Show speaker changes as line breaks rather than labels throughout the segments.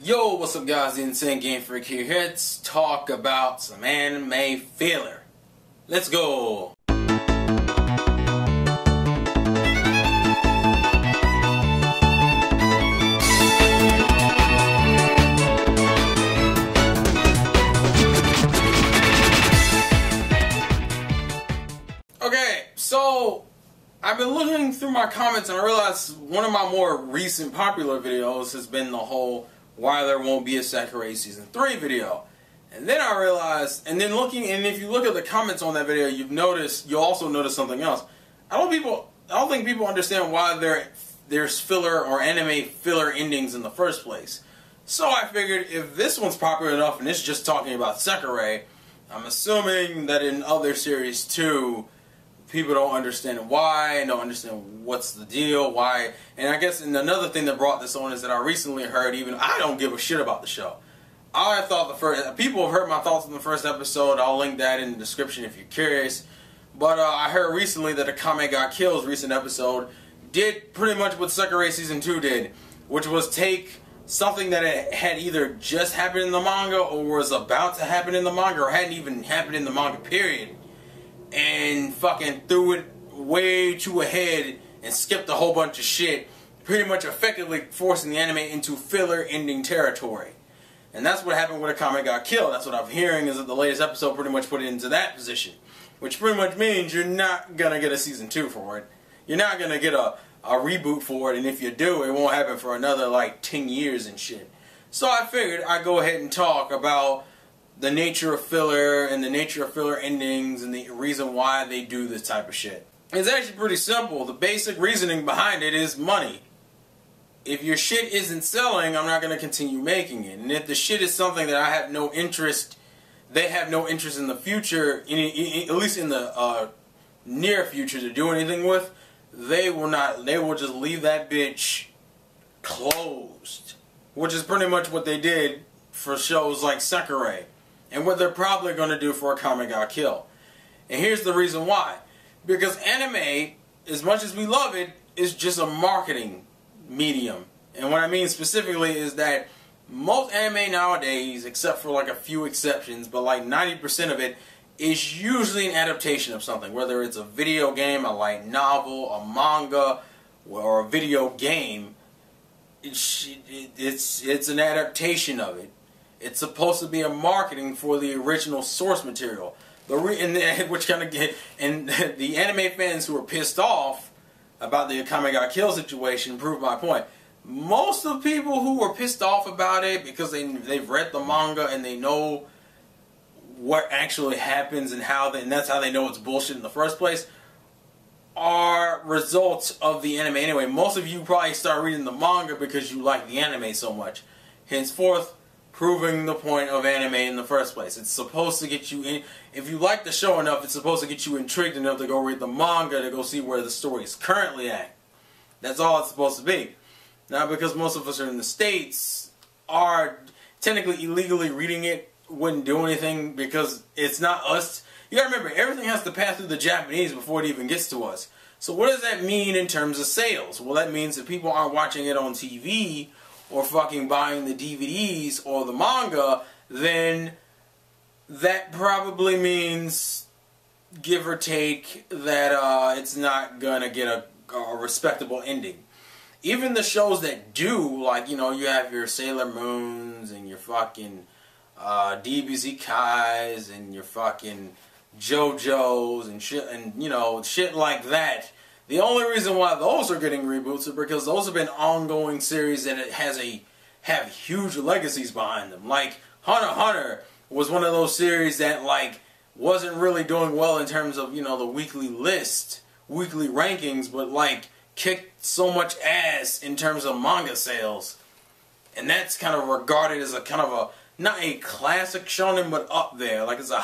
Yo, what's up guys, the Insane Game Freak here. Let's talk about some anime filler. Let's go! Okay, so I've been looking through my comments and I realized one of my more recent popular videos has been the whole why there won't be a Sakurai Season 3 video. And then I realized, and if you look at the comments on that video, you'll also notice something else. I don't think people understand why there's filler or anime filler endings in the first place. So I figured if this one's popular enough and it's just talking about Sakurai, I'm assuming that in other series too, people don't understand why, and don't understand what's the deal, why. And I guess another thing that brought this on is that I recently heard I don't give a shit about the show. People have heard my thoughts on the first episode. I'll link that in the description if you're curious. But I heard recently that Akame Got Killed's recent episode did pretty much what Sakurai Season 2 did, which was take something that had either just happened in the manga or was about to happen in the manga or hadn't even happened in the manga period, and fucking threw it way too ahead and skipped a whole bunch of shit, pretty much effectively forcing the anime into filler ending territory. And that's what happened with Akame Got Killed. That's what I'm hearing, is that the latest episode pretty much put it into that position. Which pretty much means you're not gonna get a Season 2 for it. You're not gonna get a reboot for it, and if you do, it won't happen for another like 10 years and shit. So I figured I'd go ahead and talk about the nature of filler and the nature of filler endings and the reason why they do this type of shit. It's actually pretty simple. The basic reasoning behind it is money. If your shit isn't selling, I'm not going to continue making it. And if the shit is something that I have no interest, they have no interest in the future, at least in the near future, to do anything with, they will just leave that bitch closed. Which is pretty much what they did for shows like Sakurai. And what they're probably going to do for Akame Got Killed. And here's the reason why. Because anime, as much as we love it, is just a marketing medium. And what I mean specifically is that most anime nowadays, except for like a few exceptions, but like 90% of it, is usually an adaptation of something. Whether it's a video game, a light novel, a manga, or a video game, it's an adaptation of it. It's supposed to be a marketing for the original source material. And the anime fans who are pissed off about the Akame Got Killed situation prove my point. Most of the people who were pissed off about it because they've read the manga and they know what actually happens and that's how they know it's bullshit in the first place, are results of the anime anyway. Most of you probably start reading the manga because you like the anime so much. Henceforth, proving the point of anime in the first place. It's supposed to get you in. If you like the show enough, it's supposed to get you intrigued enough to go read the manga to go see where the story is currently at. That's all it's supposed to be. Now, because most of us are in the States, are technically illegally reading it wouldn't do anything because it's not us. You gotta remember, everything has to pass through the Japanese before it even gets to us. So what does that mean in terms of sales? Well, that means that people aren't watching it on TV or fucking buying the DVDs or the manga, then that probably means, give or take, that it's not gonna get a respectable ending. Even the shows that do, like, you have your Sailor Moons and your fucking DBZ Kais and your fucking JoJo's and shit, and shit like that. The only reason why those are getting reboots is because those have been ongoing series and it have huge legacies behind them. Like Hunter x Hunter was one of those series that like wasn't really doing well in terms of the weekly rankings, but like kicked so much ass in terms of manga sales, and that's kind of regarded as a kind of a not a classic shonen, but up there. Like it's a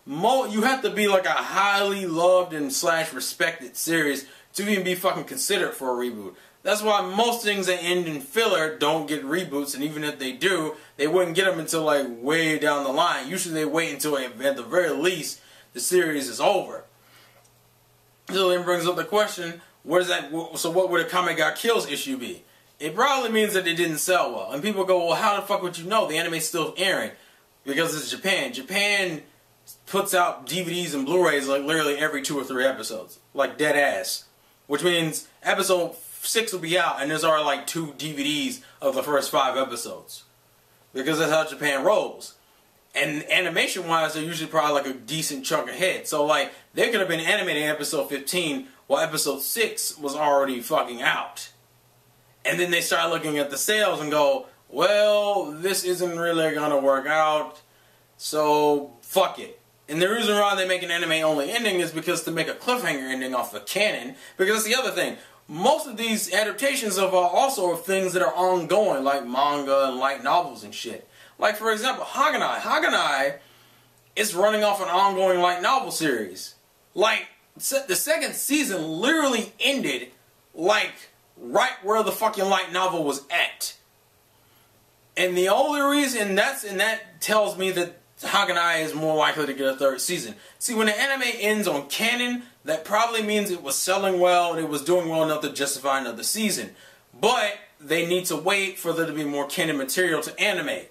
you have to be like a highly loved and / respected series to even be fucking considered for a reboot. That's why most things that end in filler don't get reboots, and even if they do, they wouldn't get them until like way down the line. Usually they wait until at the very least the series is over. So then brings up the question, so what would Akame Got Killed's issue be? it probably means that it didn't sell well. And people go, well, how the fuck would you know? The anime's still airing. Because it's Japan. Japan puts out DVDs and Blu-rays like literally every 2 or 3 episodes. Like dead ass. Which means episode 6 will be out and there's already like 2 DVDs of the first 5 episodes. Because that's how Japan rolls. And animation-wise, they're usually probably like a decent chunk ahead. So like, they could have been animating episode 15 while episode 6 was already fucking out. And then they start looking at the sales and go, well, this isn't really gonna work out, so fuck it. And the reason why they make an anime-only ending is because to make a cliffhanger ending off the canon. Because that's the other thing. Most of these adaptations of also of things that are ongoing, like manga and light novels and shit. Like, for example, Haganai. Haganai is running off an ongoing light novel series. Like, the second season literally ended, like, right where the fucking light novel was at. And the only reason that tells me that Haganai is more likely to get a 3rd season. See, when the anime ends on canon, that probably means it was selling well and it was doing well enough to justify another season. But they need to wait for there to be more canon material to animate.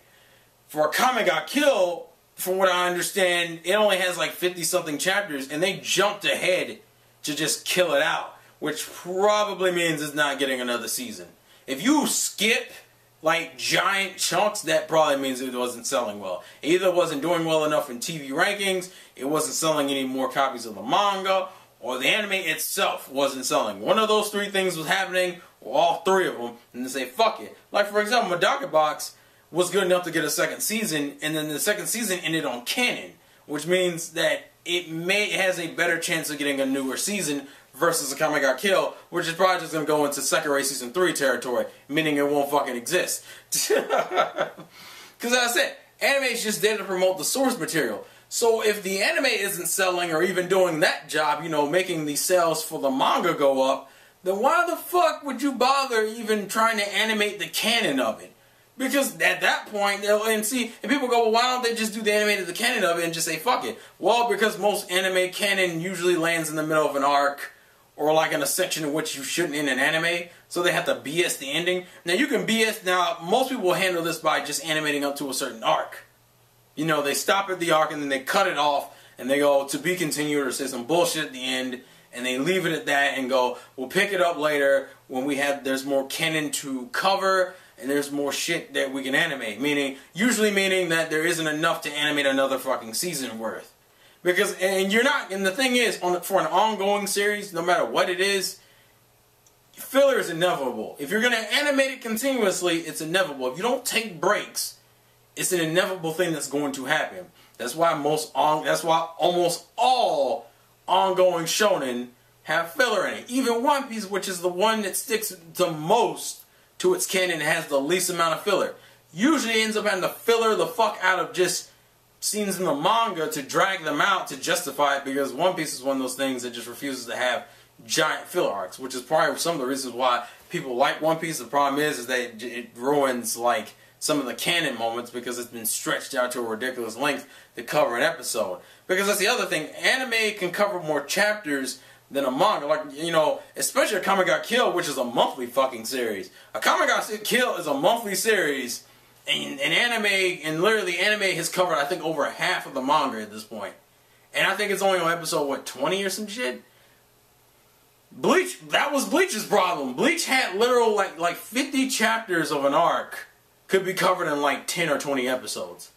For Akame Got Killed, from what I understand, it only has like 50-something chapters, and they jumped ahead to just kill it out, which probably means it's not getting another season. If you skip like giant chunks, that probably means it wasn't selling well. It either wasn't doing well enough in TV rankings, it wasn't selling any more copies of the manga, or the anime itself wasn't selling. One of those 3 things was happening, or all 3 of them, and they say, fuck it. Like, for example, Medaka Box was good enough to get a 2nd season, and then the 2nd season ended on canon, which means that it has a better chance of getting a newer season versus Akame Got Killed, which is probably just going to go into Sekirei Season 3 territory, meaning it won't fucking exist. Because as I said, anime is just there to promote the source material. So if the anime isn't selling or even doing that job, you know, making the sales for the manga go up, then why the fuck would you bother even trying to animate the canon of it? Because at that point, and people go, well, why don't they just do the animated the canon of it and just say, fuck it? Well, because most anime canon usually lands in the middle of an arc, or like in a section in which you shouldn't end an anime, so they have to BS the ending. Now you can BS, now most people will handle this by just animating up to a certain arc. You know, they stop at the arc and then they cut it off, and they go, to be continued, or say some bullshit at the end, and they leave it at that and go, we'll pick it up later when there's more canon to cover, and there's more shit that we can animate. Usually meaning that there isn't enough to animate another fucking season worth. Because, and the thing is, for an ongoing series, no matter what it is, filler is inevitable. If you're going to animate it continuously, it's inevitable. If you don't take breaks, it's an inevitable thing that's going to happen. That's why almost all ongoing shonen have filler in it. Even One Piece, which is the one that sticks the most to its canon, has the least amount of filler. Usually ends up having to filler the fuck out of just scenes in the manga to drag them out to justify it, because One Piece is one of those things that just refuses to have giant filler arcs, which is probably some of the reasons why people like One Piece. The problem is that it ruins like some of the canon moments because it's been stretched out to a ridiculous length to cover an episode. Because that's the other thing, anime can cover more chapters than a manga. Like, you know, especially Akame Got Killed, which is a monthly fucking series. Akame Got Killed is a monthly series, and literally anime has covered, I think, over half of the manga at this point. And I think it's only on episode, what, 20 or some shit? Bleach, that was Bleach's problem. Bleach had literal, like 50 chapters of an arc could be covered in like 10 or 20 episodes.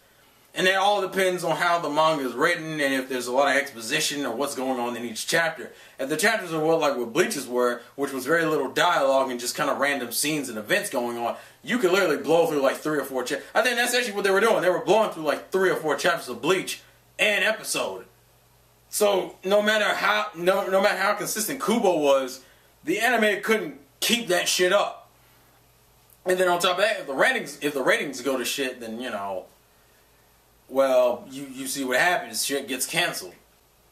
And it all depends on how the manga is written and if there's a lot of exposition or what's going on in each chapter. If the chapters are like what Bleach's were, which was very little dialogue and just kind of random scenes and events going on, you could literally blow through like 3 or 4 chapters. I think that's actually what they were doing. They were blowing through like 3 or 4 chapters of Bleach an episode. So no matter how consistent Kubo was, the anime couldn't keep that shit up. And then on top of that, if the ratings go to shit, then you know, well, you see what happens. Shit gets canceled.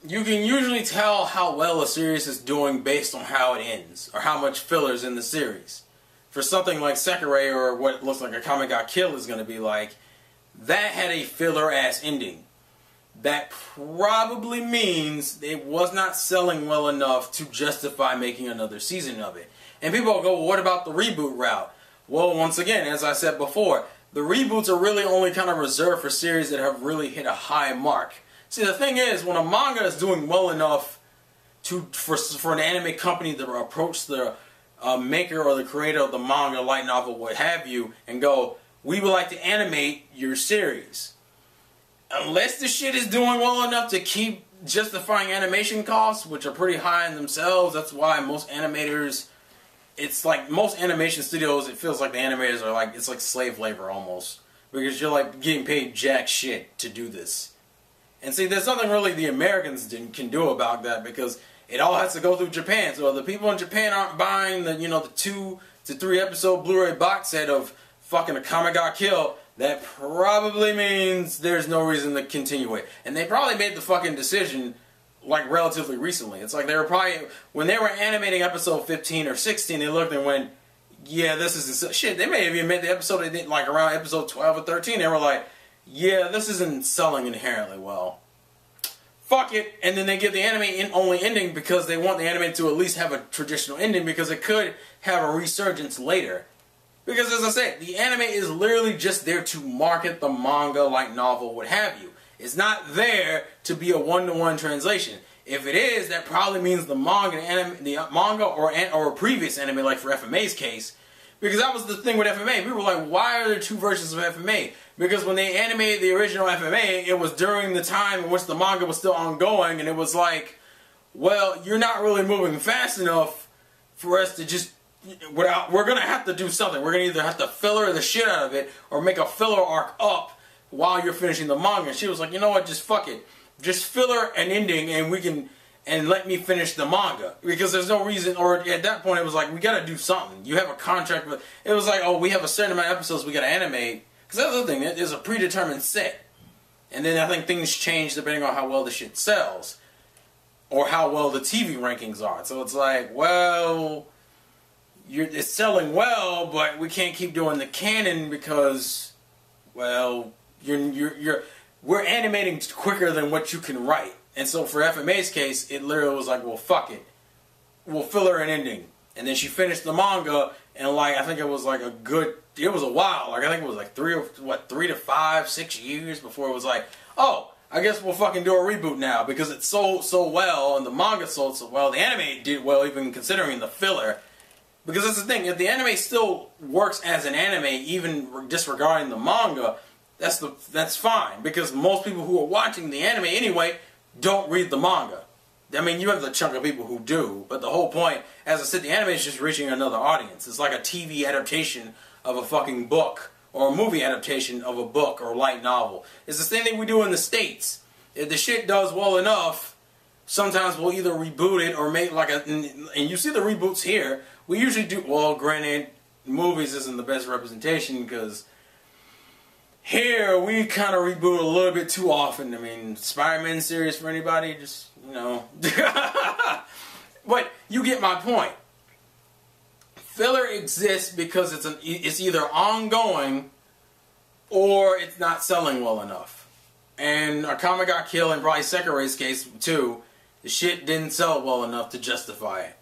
You can usually tell how well a series is doing based on how it ends, or how much filler's in the series. For something like Sekirei, or what looks like Akame Got Killed is going to be like, that had a filler-ass ending. That probably means it was not selling well enough to justify making another season of it. And people will go, well, what about the reboot route? Well, once again, as I said before, the reboots are really only kind of reserved for series that have really hit a high mark. See, the thing is, when a manga is doing well enough for an anime company to approach the maker or the creator of the manga, light novel, what have you, and go, we would like to animate your series. Unless the shit is doing well enough to keep justifying animation costs, which are pretty high in themselves. That's why most animators, it's like most animation studios, it feels like the animators are like, it's like slave labor almost. Because you're like getting paid jack shit to do this. And see, there's nothing really the Americans can do about that, because it all has to go through Japan. So the people in Japan aren't buying the, you know, the 2 to 3 episode Blu-ray box set of fucking Akame ga Kill. That probably means there's no reason to continue it. And they probably made the fucking decision like relatively recently. It's like they were probably, when they were animating episode 15 or 16, they looked and went, yeah, this is shit. They may have even made the episode, they did like around episode 12 or 13. They were like, yeah, this isn't selling inherently well. Fuck it. And then they give the anime only ending because they want the anime to at least have a traditional ending, because it could have a resurgence later. Because as I said, the anime is literally just there to market the manga, light novel, what have you. It's not there to be a one-to-one translation. If it is, that probably means the manga or a previous anime, like for FMA's case. Because that was the thing with FMA. We were like, why are there 2 versions of FMA? Because when they animated the original FMA, it was during the time in which the manga was still ongoing, and it was like, well, you're not really moving fast enough for us to just, we're going to have to do something. We're going to either have to filler the shit out of it, or make a filler arc up while you're finishing the manga. And she was like, you know what, just fuck it. Just filler an ending, and we can, and let me finish the manga. Because there's no reason, or at that point it was like, we gotta do something. You have a contract with, it was like, oh, we have a certain amount of episodes we gotta animate. Because that's the thing, there's a predetermined set. And then I think things change depending on how well the shit sells. Or how well the TV rankings are. So it's like, well, it's selling well, but we can't keep doing the canon because, well, we're animating quicker than what you can write. And so for FMA's case, it literally was like, well, fuck it. We'll fill her an ending. And then she finished the manga, and like, I think it was like it was a while. Like, I think it was like 3 to 5, 6 years before it was like, oh, I guess we'll fucking do a reboot now, because it sold so well, and the manga sold so well, the anime did well, even considering the filler. Because that's the thing, if the anime still works as an anime, even disregarding the manga, that's fine. Because most people who are watching the anime anyway don't read the manga. I mean, you have the chunk of people who do, but the whole point, as I said, the anime is just reaching another audience. It's like a TV adaptation of a fucking book, or a movie adaptation of a book or light novel. It's the same thing we do in the States. If the shit does well enough, sometimes we'll either reboot it or make like a, and you see the reboots here, we usually do, well, granted, movies isn't the best representation, because here we kind of reboot a little bit too often. I mean, Spider-Man series for anybody, just, you know. But you get my point. Filler exists because it's either ongoing or it's not selling well enough. And Akame ga Kill, and probably Sekurai's case too, the shit didn't sell well enough to justify it.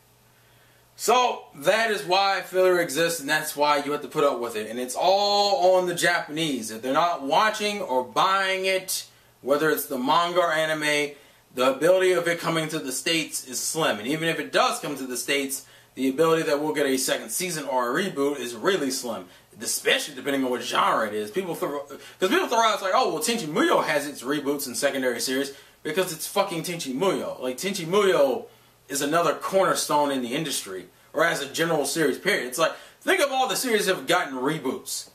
So that is why filler exists, and that's why you have to put up with it. And it's all on the Japanese. If they're not watching or buying it, whether it's the manga or anime, the ability of it coming to the States is slim. And even if it does come to the States, the ability that we'll get a second season or a reboot is really slim. Especially depending on what genre it is. Because people throw out, it's like, oh, well, Tenchi Muyo has its reboots and secondary series because it's fucking Tenchi Muyo. Like, Tenchi Muyo is another cornerstone in the industry, or as a general series, period. It's like, think of all the series that have gotten reboots.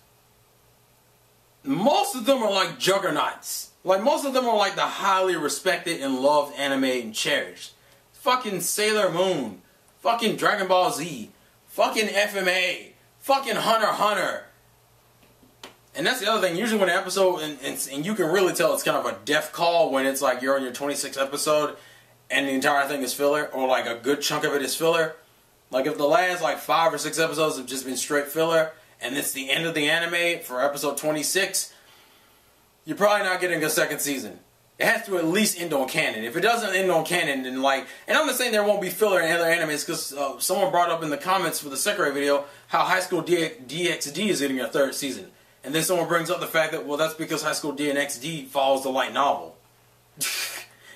Most of them are like juggernauts. Like, most of them are like the highly respected and loved anime and cherished. Fucking Sailor Moon. Fucking Dragon Ball Z. Fucking FMA. Fucking Hunter x Hunter. And that's the other thing. Usually when an episode, and you can really tell it's kind of a death call when it's like you're on your 26th episode and the entire thing is filler, or like a good chunk of it is filler. Like if the last like 5 or 6 episodes have just been straight filler, and it's the end of the anime for episode 26, you're probably not getting a second season. it has to at least end on canon. If it doesn't end on canon, then like, and I'm not saying there won't be filler in other animes, because someone brought up in the comments for the Sakurai video how High School DxD is getting a 3rd season. And then someone brings up the fact that, well, that's because High School DxD follows the light novel.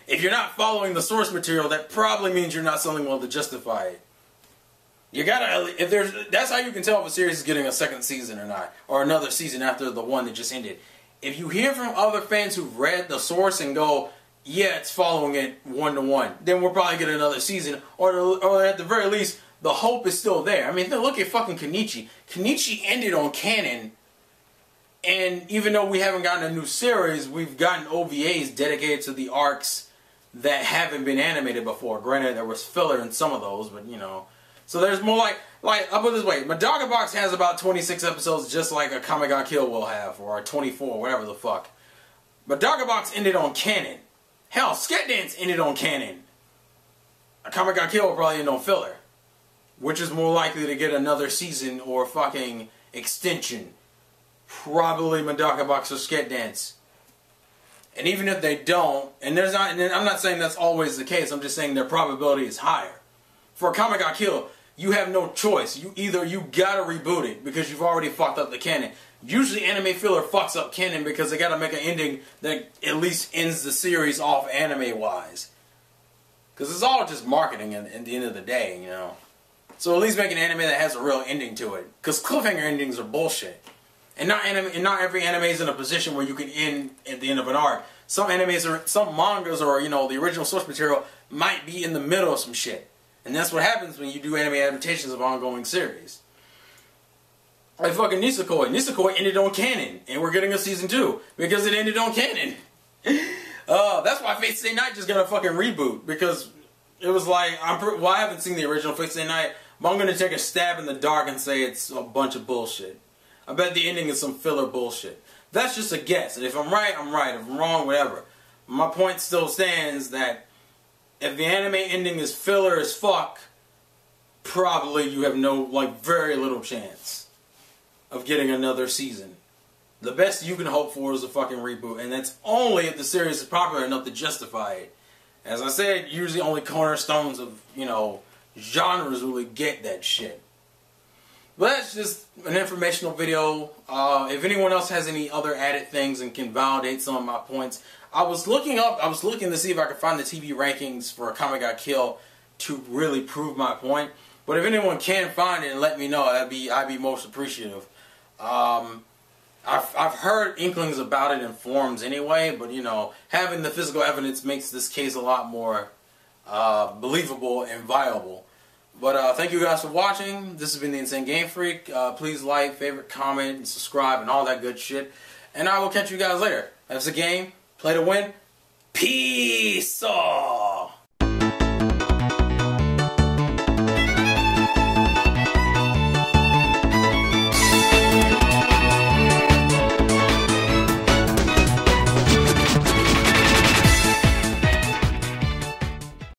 If you're not following the source material, that probably means you're not selling well to justify it. You gotta, that's how you can tell if a series is getting a 2nd season or not, or another season after the one that just ended. If you hear from other fans who've read the source and go, yeah, it's following it 1-to-1, then we'll probably get another season, or at the very least, the hope is still there. I mean, look at fucking Kenichi. Kenichi ended on canon, and even though we haven't gotten a new series, we've gotten OVAs dedicated to the arcs that haven't been animated before. Granted, there was filler in some of those, but you know. So there's more like I'll put it this way, Madoka Box has about 26 episodes just like a Kame ga Kill will have, or a 24, whatever the fuck. Madoka Box ended on canon. Hell, Sket Dance ended on canon. A Kame ga Kill will probably end on filler. Which is more likely to get another season or fucking extension. Probably Madoka Box or Sket Dance. And even if they don't, and I'm not saying that's always the case, I'm just saying their probability is higher. For Kame ga Kill, you have no choice. You gotta reboot it because you've already fucked up the canon. Usually anime filler fucks up canon because they gotta make an ending that at least ends the series off anime-wise. Because it's all just marketing at the end of the day, you know. So at least make an anime that has a real ending to it. Because cliffhanger endings are bullshit. And not every anime is in a position where you can end at the end of an arc. Some mangas or, you know, the original source material might be in the middle of some shit. And that's what happens when you do anime adaptations of ongoing series. Like fucking Nisekoi. Nisekoi ended on canon. And we're getting a season 2. Because it ended on canon. That's why Fate Stay Night just got a fucking reboot. Because it was like, I haven't seen the original Fate Stay Night. But I'm going to take a stab in the dark and say it's a bunch of bullshit. I bet the ending is some filler bullshit. That's just a guess. And if I'm right, I'm right. If I'm wrong, whatever. My point still stands that if the anime ending is filler as fuck, probably you have very little chance of getting another season. The best you can hope for is a fucking reboot, and that's only if the series is popular enough to justify it. As I said, usually only cornerstones of, you know, genres really get that shit. But that's just an informational video. If anyone else has any other added things and can validate some of my points, I was looking to see if I could find the TV rankings for Kame ga Kill to really prove my point. But if anyone can find it and let me know, I'd be most appreciative. I've heard inklings about it in forums anyway, but you know, having the physical evidence makes this case a lot more believable and viable. But thank you guys for watching. This has been the Insane Game Freak. Please like, favorite, comment, and subscribe, and all that good shit. And I will catch you guys later. That's the game. Play to win. Peace!